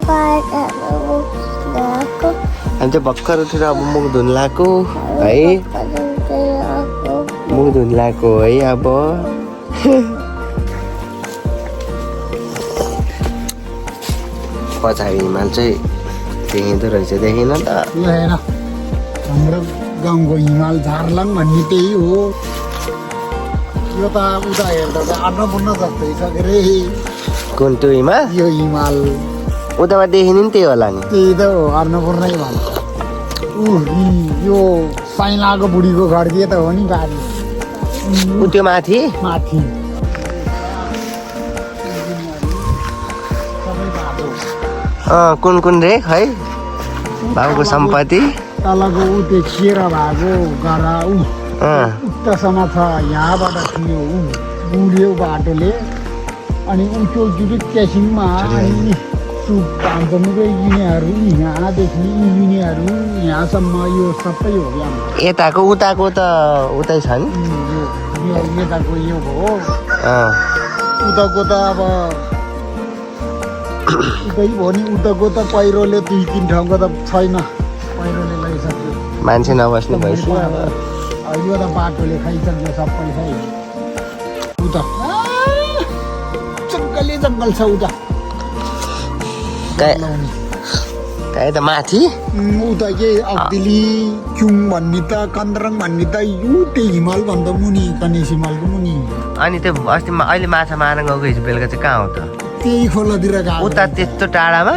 हामी चाहिँ भर्खर उठेर अब मुख धुन लाग्यो है मुख धुन लाग्यो है अब पछाडि हिमाल चाहिँ देखिँदो रहेछ देखिन त हेर हाम्रो गाउँको हिमाल झारलाङ भन्ने त्यही हो यो त उता हेर्दा त अन्नपूर्ण जस्तै छ के अरे कुन त्यो हिमाल यो हिमाल उतामा देखिने नि त्यही होला नि त्यही त हो अन्नपूर्णै भन्छ यो साइलाको बुढीको घर के त हो नि बारी ऊ त्यो माथि माथि कुन कुन रे है बाबुको सम्पत्ति तलको ऊ त्यो खेर भएको गरा उतासम्म छ यहाँबाट थियो बुढ्यो बाटोले अनि उल्टो जुटो क्यासिङमा अनि पाँचजनाकै यिनीहरू यहाँदेखि यिनीहरू यहाँसम्म यो सबै हो क्या यताको उताको त उतै छ नि यताको यो हो उताको त अब उतै भयो नि उताको त पहिरोले 2-3 ठाउँको त छैन पहिरोले लैसक्यो मान्छे नबस्ने भइसक्यो यो त बाटोले खाइसक्यो सबै खै उता जङ्गल छ उता काहीँ त माथि उता के अब्दिली क्युङ भन्ने त कन्द्रङ भन्ने त यो त्यही हिमालभन्दा मुनि गणेश हिमालको मुनि अनि त्यो अस्ति अहिले माछा मार्न गएको हिजो बेलुका चाहिँ कहाँ हो त त्यही खोलातिर उता त्यस्तो टाढामा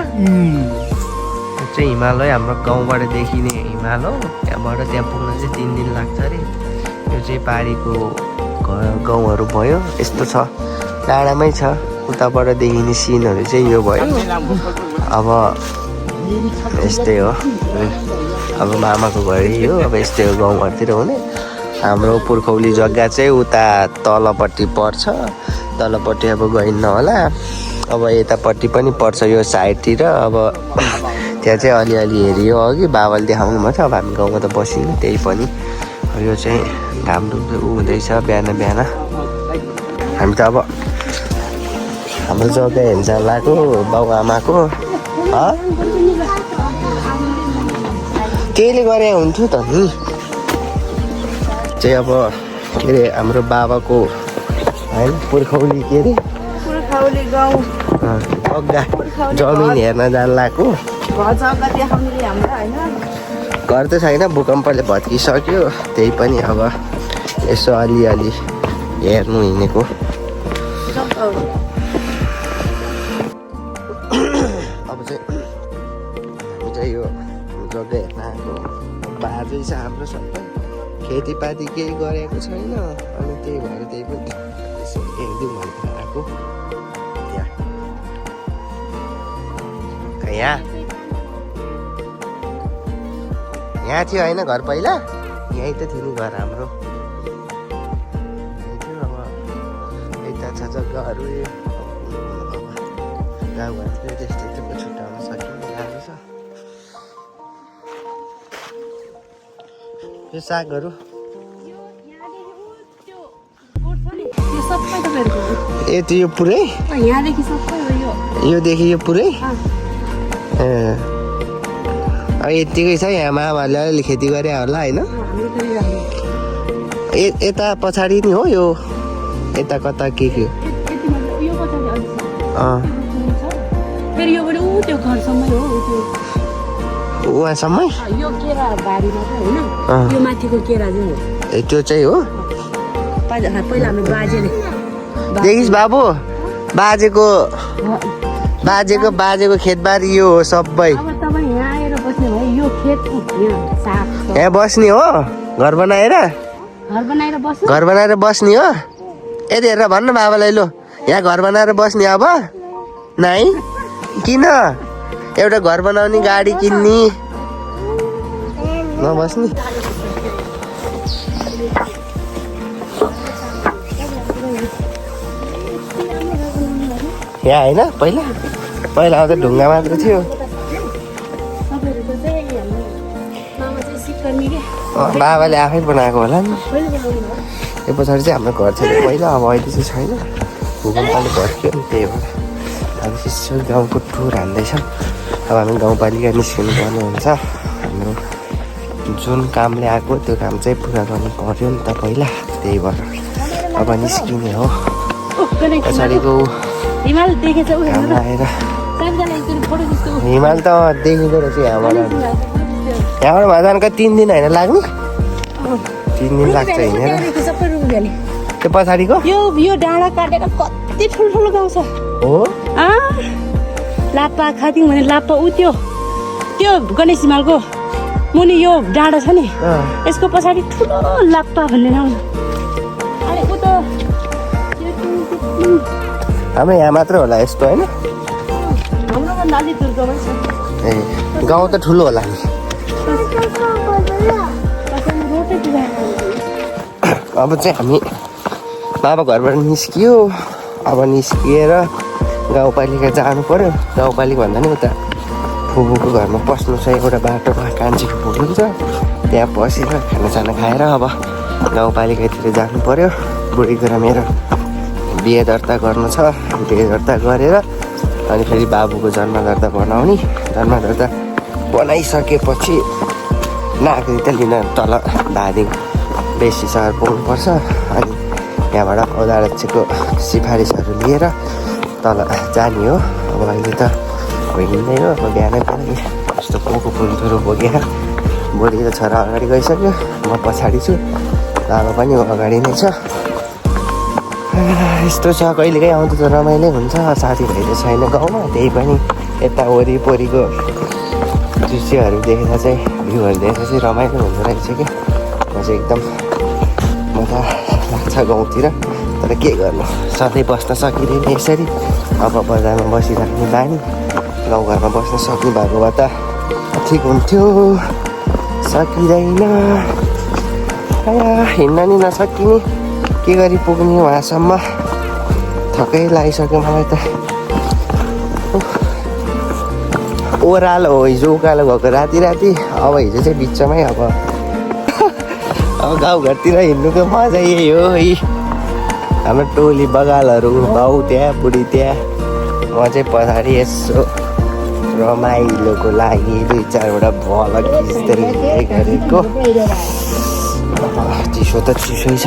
त्यो चाहिँ हिमाल है हाम्रो गाउँबाट देखिने हिमाल हो त्यहाँबाट त्यहाँ पुग्न चाहिँ 3 दिन लाग्छ अरे यो चाहिँ पारीको गाउँहरू भयो यस्तो छ टाढामै छ उताबाट देखिने सिनहरू चाहिँ यो भयो अब यस्तै हो अब मामाको घर यो अब यस्तै हो गाउँघरतिर हुने हाम्रो पुर्खौली जग्गा चाहिँ उता तलपट्टि पर्छ तलपट्टि अब गइन्न होला अब यतापट्टि पनि पर्छ यो साइडतिर अब त्यहाँ चाहिँ अलिअलि हेरियो अघि बाबाले देखाउनु भएको छ अब हामी गाउँमा त बसिनु त्यही पनि यो चाहिँ घाम डुब्दै हुँदैछ बिहान हामी त अब हाम्रो जग्गा हेर्छ लाग्यो बाउ आमाको केले गरे हुन्थ्यो त नि चाहिँ अब के अरे हाम्रो बाबाको होइन पुर्खौली के अरे जग्गा जमिन हेर्न जान लाग्यो घर त छैन भूकम्पले भत्किसक्यो त्यही पनि अब यसो अलिअलि हेर्नु हिँडेको अब चाहिँ हामी चाहिँ यो जग्गा हेर्न आएको बाजै छ हाम्रो सबै खेतीपाती केही गरेको छैन अनि त्यही भएर त्यही पनि यसो हेरिदिउँ भनेर आएको यहाँ थियो होइन घर पहिला यहीँ त थियो नि घर हाम्रो अब यता छ जग्गाहरू गाउँघरतिर त्यस्तै चाहिँ छुट्याउन सकिने गाह्रो छ यो सागहरू ए त्यो यो पुरै योदेखि यो पुरै यत्तिकै छ यहाँ मामाहरूले अलिअलि खेती गरे होला होइन यता पछाडि नि हो यो यता कता के उहाँसम्मै त्यो चाहिँ हो देखिस् बाबु बाजेको खेतबारी यो हो सबै यहाँ बस्ने हो घर बनाएर बस्ने हो यति हेरेर भन्न बाबालाई लो यहाँ घर बनाएर बस्ने अब नाइ किन एउटा घर बनाउने गाडी किन्ने नबस्ने यहाँ होइन पहिला त ढुङ्गा मात्र थियो बाबाले आफै बनाएको होला नि यो पछाडि चाहिँ हाम्रो घर थियो पहिला अब अहिले चाहिँ छैन भूकम्पले भत्कियो नि त्यही भएर अब यसो गाउँको टुर हान्दैछ अब हामी गाउँपालिका निस्किनु पर्ने हुन्छ हाम्रो जुन कामले आएको त्यो काम चाहिँ पुरा गर्नु पर्यो नि त पहिला त्यही भएर अब निस्किने हो पछाडिको हिमाल देखेछ उ काम आएर सबजना एकचोटि फोटो खिच्नु हिमाल त देखेको रहेछ यहाँबाट भएन कति 3 दिन होइन लाग्ने 3 दिन लाग्छ हिँडेर सबै रुम भ्याली त्यो पछाडिको यो डाँडा काटेर कति ठुल्ठुलो गाउँ छ हो लाप्पा खादिङ भने लाप्पा उ त्यो गणेश हिमालको मुनि यो डाँडा छ नि यसको पछाडि ठुलो लाप्पा भन्ने ठाउँ अनि उ त हाम्रो यहाँ मात्र होला यस्तो होइन हाम्रो नाली दुर्गमै छ ए गाउँ त ठुलो होला नि अब चाहिँ हामी बाबा घरबाट निस्कियो अब निस्किएर गाउँपालिका जानु पर्यो गाउँपालिका भन्दा नि उता फुपूको घरमा पस्नु छ एउटा बाटोमा कान्छीको फुपू हुन्छ त्यहाँ पसेर खानासाना खाएर अब गाउँपालिकातिर जानु पर्यो बुढीको र मेरो बिहे दर्ता गर्नु छ बिहे दर्ता गरेर अनि फेरि बाबुको जन्म दर्ता बनाउने जन्म दर्ता बनाइसकेपछि नागरिकता लिन तल धादिङ बेसी सहर पुग्नुपर्छ अनि त्यहाँबाट औदारक्षको सिफारिसहरू लिएर तल जाने हो अब अहिले त हिँड्दै हो अब बिहानै बिहानै यस्तो पोको फुलहरू बोकेर बुढी र छोरा अगाडि गइसक्यो म पछाडि छु बाबा पनि अगाडि नै छ यस्तो छ कहिलेकाहीँ आउँदा त रमाइलो हुन्छ साथीभाइ त छैन गाउँमा त्यही पनि यता वरिपरिको दृश्यहरू देखेर चाहिँ भ्यूहरू देखेर चाहिँ रमाइलो हुँदो रहेछ कि म चाहिँ एकदम मजा लाग्छ गाउँतिर तर के गर्नु सधैँ बस्न सकिँदैन यसरी अब बजारमा बसिराख्ने बानी गाउँघरमा बस्न सक्ने भएको भए त ठिक हुन्थ्यो सकिँदैन हिँड्न नि नसकिने के गरी पुग्ने उहाँसम्म थकै लागिसक्यो मलाई त ओह्रालो हो हिजो उकालो भएको राति अब हिजो चाहिँ बिचमै अब गाउँघरतिर हिँड्नुको मजा यही हो है हाम्रो टोली बगालहरू बाउ त्यहाँ बुढी त्यहाँ म चाहिँ पछाडि यसो रमाइलोको लागि 2-4वटा भल खिच्दै गरेको चिसो त चिसै छ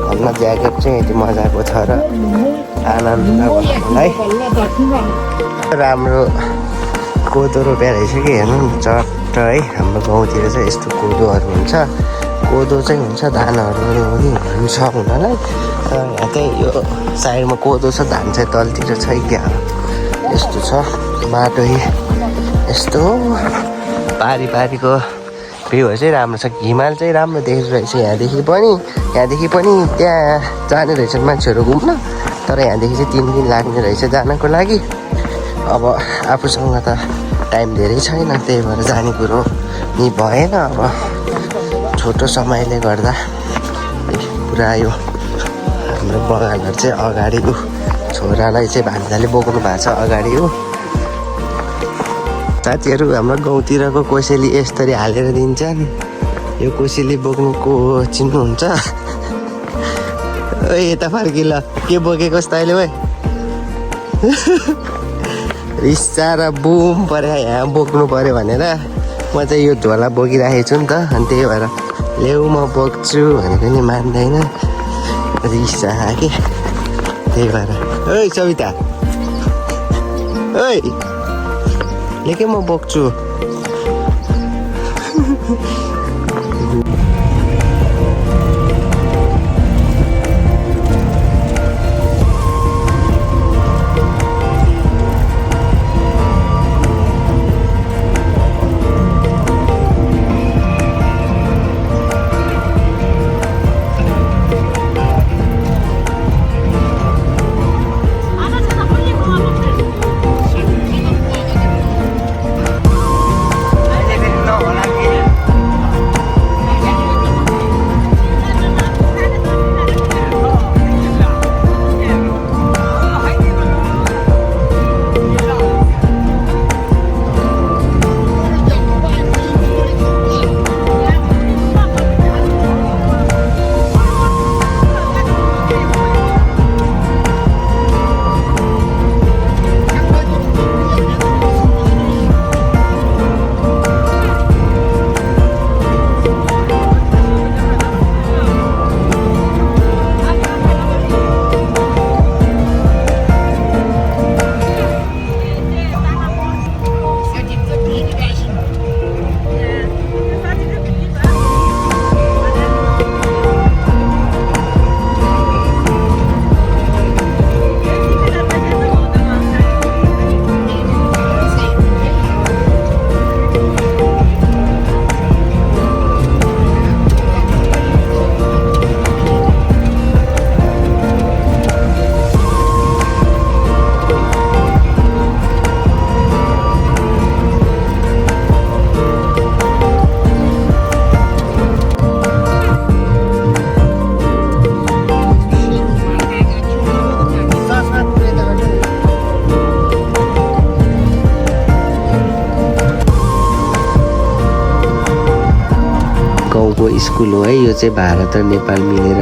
भन्न ज्याकेट चाहिँ यति मजाको छ र आनन्द गर्नुलाई राम्रो कोदो रोप्या रहेछ कि हेर्नु न चट्ट है हाम्रो गाउँतिर चाहिँ यस्तो कोदोहरू हुन्छ कोदो चाहिँ हुन्छ धानहरू पनि हुन्छ हुनलाई यहाँ चाहिँ यो साइडमा कोदो छ धान चाहिँ तलतिर छ क्या यस्तो छ बाटो यस्तो पारीको भ्यूहरू चाहिँ राम्रो छ हिमाल चाहिँ राम्रो देखेको रहेछ यहाँदेखि पनि त्यहाँ जाने रहेछन् मान्छेहरू घुम्न तर यहाँदेखि चाहिँ 3 दिन लाग्ने रहेछ जानको लागि अब आफूसँग त टाइम धेरै छैन त्यही भएर जाने कुरो नि भएन अब छोटो समयले गर्दा पुरा यो हाम्रो बगानहरू चाहिँ अगाडि छोरालाई चाहिँ भान्जाले बोक्नु भएको छ अगाडि हो साथीहरू हाम्रो गाउँतिरको कोसेली यसरी हालेर दिन्छन् यो कोसेली बोक्नुको चिन्नुहुन्छ यता फर्किल के बोकेको तैँले भाइ रिस्सा र बुम पऱ्यो यहाँ बोक्नु पऱ्यो भनेर म चाहिँ यो झोला बोकिराखेको छु नि त अनि त्यही भएर ल्याउ म बोक्छु भनेको नि मान्दैन रिस्सा के त्यही भएर ओइ सविता ओइ लेके म बोक्छु भएको स्कुल हो है। यो चाहिँ भारत र नेपाल मिलेर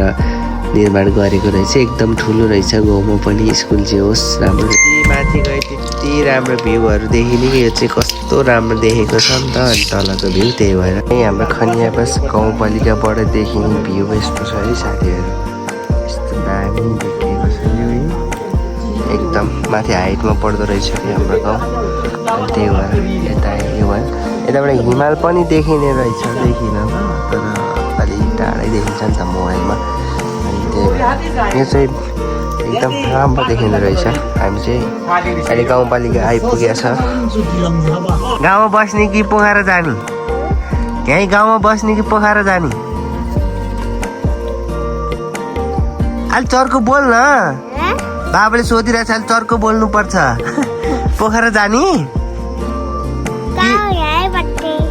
निर्माण गरेको रहेछ। एकदम ठुलो रहेछ। गाउँमा पनि स्कुल चाहिँ होस् राम्रो। माथि गए त्यति राम्रो भ्यूहरू देखिने कि यो चाहिँ कस्तो राम्रो देखेको छ नि त। अनि तलको भ्यू त्यही भएर यही हाम्रो खनिया बस गाउँपालिकाबाट देखिने भ्यू यस्तो छ है साथीहरू। यस्तो दामी देखिएको छ यो है। एकदम माथि हाइटमा पर्दो रहेछ कि हाम्रो गाउँ। अनि त्यही भएर यता यो भयो। यताबाट हिमाल पनि देखिने रहेछ। देखिन तर अलिक टाढै देखिन्छ नि त मोबाइलमा। अनि त्यही भएर यो चाहिँ एकदम राम्रो देखिँदो रहेछ। हामी चाहिँ अहिले गाउँपालिका आइपुगेको छ। गाउँमा बस्ने कि पोखरा जाने? यहीँ गाउँमा बस्ने कि पोखरा जाने? अलि चर्को बोल न। बाबाले सोधिरहेछ अलि चर्को बोल्नुपर्छ। पोखरा जाने?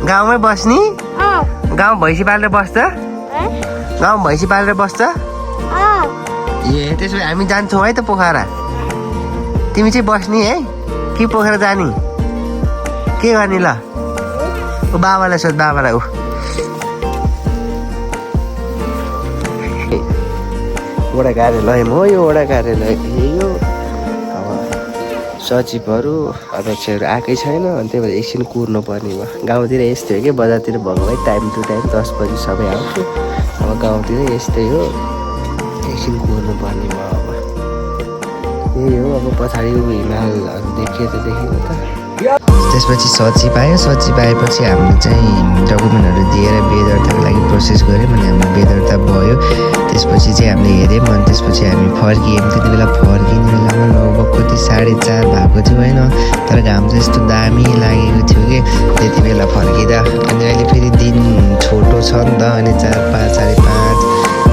गाउँमै बस्ने? गाउँ भैँसी पालेर बस्छ? गाउँ भैँसी पालेर बस्छ? ए त्यसो भए हामी जान्छौँ है त पोखरा। तिमी चाहिँ बस्ने है कि पोखरा जाने? के गर्ने ल? ऊ बाबालाई सोध बाबालाई। वडा कार्यालय हो यो। वडा कार्यालय यो अब सचिवहरू अध्यक्षहरू आएकै छैन। अनि त्यही भएर एकछिन कुर्नु पर्ने भयो। गाउँतिर यस्तै हो कि बजारतिर भएको भए टाइम टु टाइम 10 बजी सबै आउँछु। अब गाउँतिर यस्तै हो। एकछिन कुर्नु पर्ने भयो। अब यही हो। अब पछाडि हिमालहरू देखियो त देखियो त। त्यसपछि सचिव आयो। सचिव आएपछि हामीले चाहिँ डकुमेन्टहरू दिएर बेदर्ताको लागि प्रोसेस गऱ्यौँ। अनि हाम्रो बेदर्ता भयो। त्यसपछि चाहिँ हामीले हेऱ्यौँ। अनि त्यसपछि हामी फर्कियौँ। त्यति बेला फर्किने बेलामा लगभग कति 4:30 भएको थियो होइन। तर घाम चाहिँ यस्तो दामी लागेको थियो कि त्यति बेला फर्किँदा। अनि अहिले फेरि दिन छोटो छ नि त। अनि 4, 5, 5:30,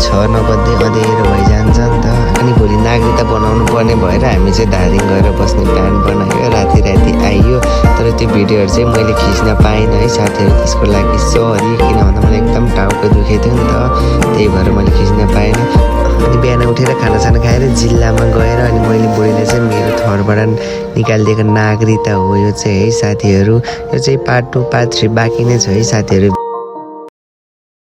6 नबज्दै अँध्यारो भइजान्छ नि त। अनि भोलि नागरिकता बनाउनु पर्ने भएर हामी चाहिँ धादिङ गएर बस्ने प्लान बनायो। राति आइयो। तर त्यो भिडियोहरू चाहिँ मैले खिच्न पाइनँ है साथीहरू। त्यसको लागि सरी। किन भन्दा मलाई एकदम टाउको दुखेको थियो नि त। त्यही भएर मैले खिच्न पाइनँ। अनि बिहान उठेर खानासाना खाएर जिल्लामा गएर अनि मैले बुढीले चाहिँ मेरो थरबाट निकालिदिएको नागरिकता हो यो चाहिँ है साथीहरू। यो चाहिँ पार्ट 2 पार्ट 3 बाँकी नै छ है साथीहरू।